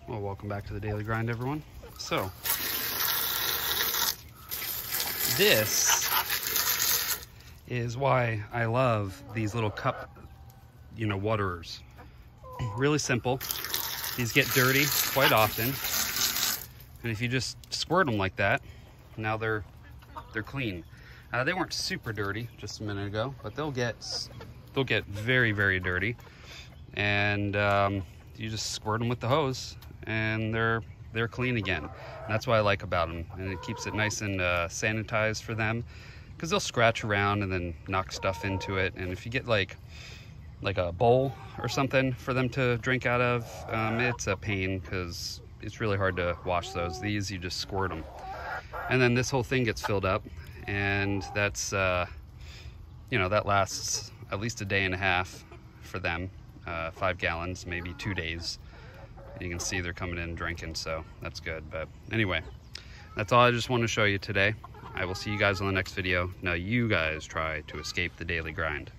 Well, welcome back to the Daily Grind, everyone. So, this is why I love these little cup, waterers. Really simple. These get dirty quite often, and if you just squirt them like that, now they're clean. They weren't super dirty just a minute ago, but they'll get very, very dirty, and you just squirt them with the hose, and they're clean again. And that's what I like about them, and it keeps it nice and sanitized for them, because they'll scratch around and then knock stuff into it. And if you get like a bowl or something for them to drink out of, it's a pain because it's really hard to wash those. These, you just squirt them, and then this whole thing gets filled up, and that's that lasts at least a day and a half for them. 5 gallons, maybe 2 days. You can see they're coming in drinking, so that's good. But anyway, that's all I just want to show you today. I will see you guys on the next video. Now you guys try to escape the daily grind.